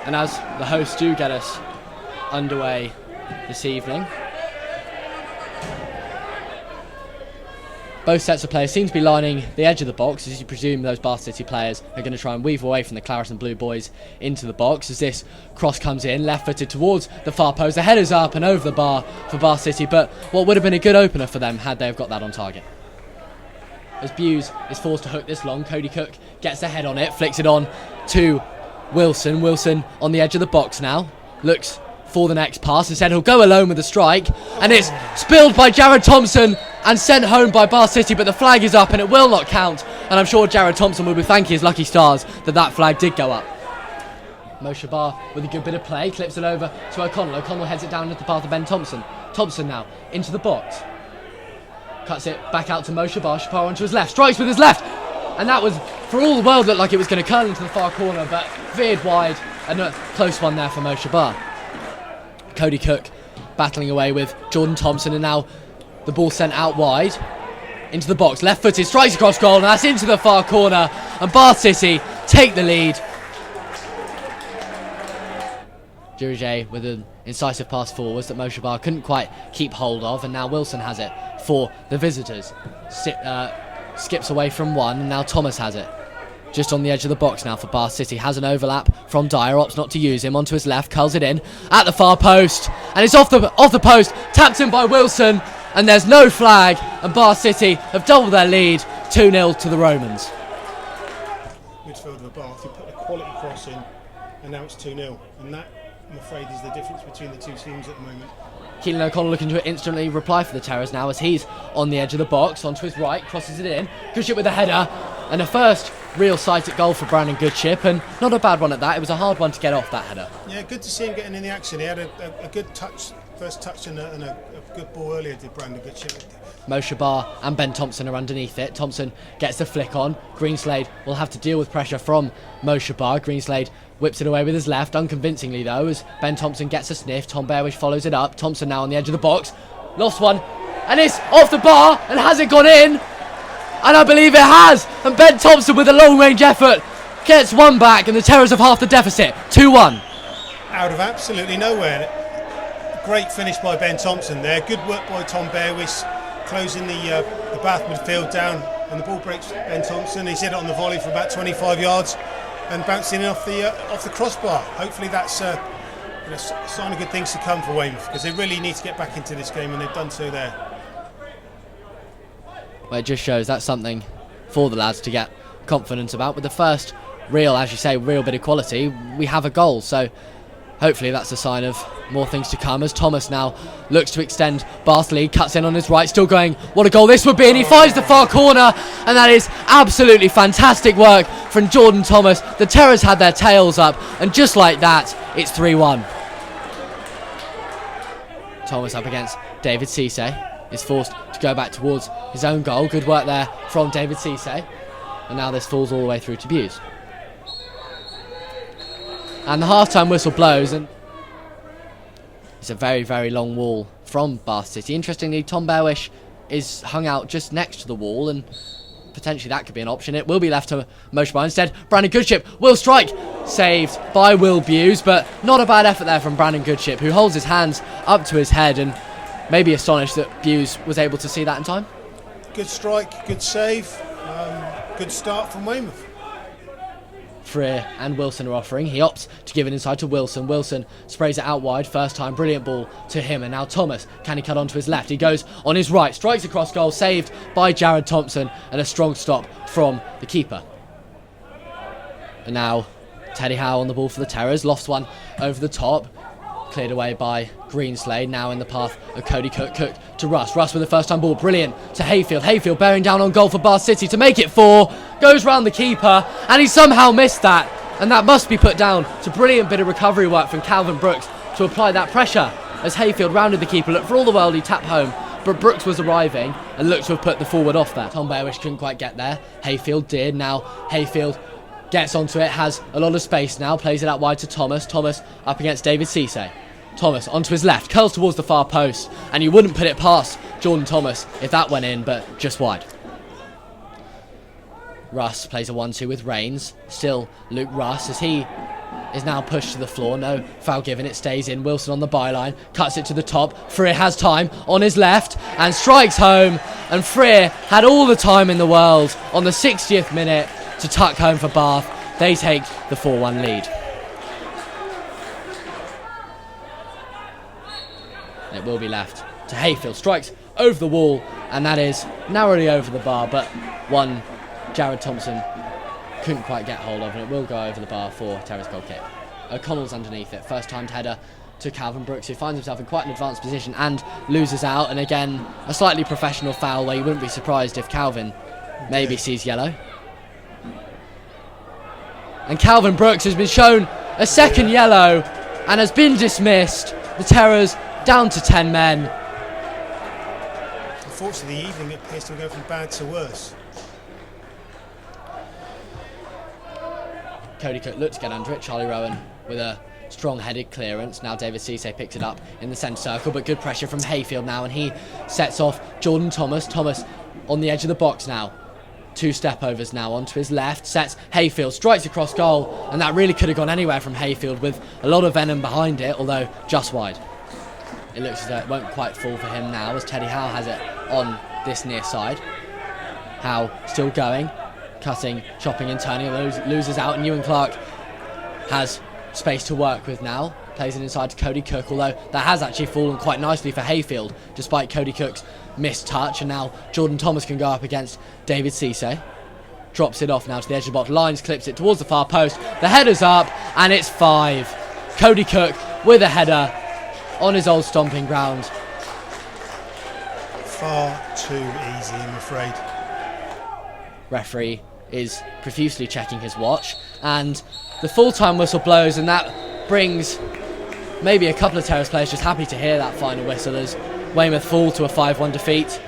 And as the hosts do get us underway this evening, both sets of players seem to be lining the edge of the box, as you presume those Bath City players are going to try and weave away from the Claret and Blue boys into the box. As this cross comes in, left-footed towards the far post, the header's up and over the bar for Bath City, but what would have been a good opener for them had they have got that on target. As Buse is forced to hook this long, Cody Cook gets the head on it, flicks it on to Wilson. Wilson on the edge of the box now, looks for the next pass. Instead he'll go alone with the strike, and it's spilled by Jared Thompson and sent home by Bath City, but the flag is up and it will not count, and I'm sure Jared Thompson will be thanking his lucky stars that flag did go up. Moshe Bar with a good bit of play, clips it over to O'Connell. O'Connell heads it down into the path of Ben Thompson. Thompson now into the box, cuts it back out to Moshe Bar. Shapar onto his left, strikes with his left, and that was, for all the world, looked like it was going to curl into the far corner, but veered wide, and a close one there for Moshe Bar. Cody Cook battling away with Jordan Thompson, and now the ball sent out wide into the box, left-footed, strikes across goal, and that's into the far corner, and Bath City take the lead. Dirige with an incisive pass forwards that Moshe Bar couldn't quite keep hold of, and now Wilson has it for the visitors. Skips away from one, and now Thomas has it. Just on the edge of the box now for Bath City. Has an overlap from Dyer, opts not to use him. Onto his left, curls it in at the far post, and it's off the post, tapped in by Wilson, and there's no flag, and Bath City have doubled their lead, 2-0 to the Romans. Midfielder of Bath, he put a quality cross in, and now it's 2-0, and that, I'm afraid, is the difference between the two teams at the moment. Keelan O'Connell looking to instantly reply for the Terras now, as he's on the edge of the box, onto his right, crosses it in, Goodship with a header, and a first real sight at goal for Brandon Goodship, and not a bad one at that. It was a hard one to get off, that header. Yeah, good to see him getting in the action. He had a good touch, first touch, and a good ball earlier, did Brandon Goodship. Moshe Bar and Ben Thompson are underneath it. Thompson gets the flick on. Greenslade will have to deal with pressure from Moshe Bar. Greenslade whips it away with his left, unconvincingly though, as Ben Thompson gets a sniff. Tom Bearwish follows it up. Thompson now on the edge of the box. Lost one, and it's off the bar, and has it gone in? And I believe it has, and Ben Thompson with a long-range effort gets one back, and the Terras have half the deficit, 2-1. Out of absolutely nowhere. Great finish by Ben Thompson there. Good work by Tom Bearwish, closing the Bath midfield down, and the ball breaks Ben Thompson. He's hit it on the volley for about 25 yards and bouncing in off the crossbar. Hopefully that's a sign of good things to come for Weymouth, because they really need to get back into this game, and they've done so there. Well, it just shows that's something for the lads to get confident about. With the first real, as you say, real bit of quality, we have a goal, so hopefully that's a sign of more things to come, as Thomas now looks to extend Bath's lead, cuts in on his right, still going, what a goal this would be, and he finds the far corner, and that is absolutely fantastic work from Jordan Thomas. The Terras had their tails up, and just like that, it's 3-1. Thomas up against David Cisse, is forced to go back towards his own goal. Good work there from David Cisse, and now this falls all the way through to Buse. And the half-time whistle blows, and it's a very, very long wall from Bath City. Interestingly, Tom Bearwish is hung out just next to the wall, and potentially that could be an option. It will be left to Moshe Bar instead. Brandon Goodship will strike, saved by Will Buse, but not a bad effort there from Brandon Goodship, who holds his hands up to his head and maybe astonished that Buse was able to see that in time. Good strike, good save, good start from Weymouth. Freer and Wilson are offering. He opts to give it inside to Wilson. Wilson sprays it out wide. First time, brilliant ball to him. And now Thomas, can he cut onto his left? He goes on his right, strikes across goal, saved by Jared Thompson, and a strong stop from the keeper. And now Teddy Howe on the ball for the Terras, lofts one over the top, cleared away by Greenslade, now in the path of Cody Cook. Cook to Russ with the first time ball, brilliant to Hayfield. Hayfield bearing down on goal for Bath City to make it 4, goes round the keeper, and he somehow missed that, and that must be put down to brilliant bit of recovery work from Calvin Brooks to apply that pressure as Hayfield rounded the keeper. Look, for all the world he tapped home, but Brooks was arriving and looked to have put the forward off there. Tom Bearwish couldn't quite get there, Hayfield did. Now Hayfield gets onto it, has a lot of space now, plays it out wide to Thomas. Thomas up against David Cisse. Thomas onto his left, curls towards the far post, and you wouldn't put it past Jordan Thomas if that went in, but just wide. Russ plays a 1-2 with Rains. Still Luke Russ as he is now pushed to the floor. No foul given, it stays in. Wilson on the byline, cuts it to the top. Freer has time on his left and strikes home. And Freer had all the time in the world on the 60th minute to tuck home for Bath. They take the 4-1 lead. It will be left to Hayfield. Strikes over the wall, and that is narrowly over the bar, but one Jared Thompson couldn't quite get hold of, and it will go over the bar for Terras goal kick. O'Connell's underneath it. First time header to Calvin Brooks, who finds himself in quite an advanced position and loses out. And again, a slightly professional foul where you wouldn't be surprised if Calvin maybe sees yellow. And Calvin Brooks has been shown a second yellow and has been dismissed. The Terras down to 10 men. Unfortunately, the evening appears to go from bad to worse. Cody Cook looked to get under it. Charlie Rowan with a strong headed clearance. Now David Cisse picks it up in the centre circle, but good pressure from Hayfield now, and he sets off Jordan Thomas. Thomas on the edge of the box now. 2 step overs now onto his left, sets Hayfield, strikes across goal, and that really could have gone anywhere from Hayfield with a lot of venom behind it, although just wide. It looks as though it won't quite fall for him now as Teddy Howe has it on this near side. Howe still going, cutting, chopping and turning, loses out, and Ewan Clark has space to work with now. Plays it inside to Cody Cook, although that has actually fallen quite nicely for Hayfield despite Cody Cook's missed touch, and now Jordan Thomas can go up against David Cisse. Drops it off now to the edge of the box, lines, clips it towards the far post. The header's up, and it's 5. Cody Cook with a header on his old stomping ground. Far too easy, I'm afraid. Referee is profusely checking his watch, and the full-time whistle blows, and that brings maybe a couple of Terras players just happy to hear that final whistle as Weymouth fall to a 5-1 defeat.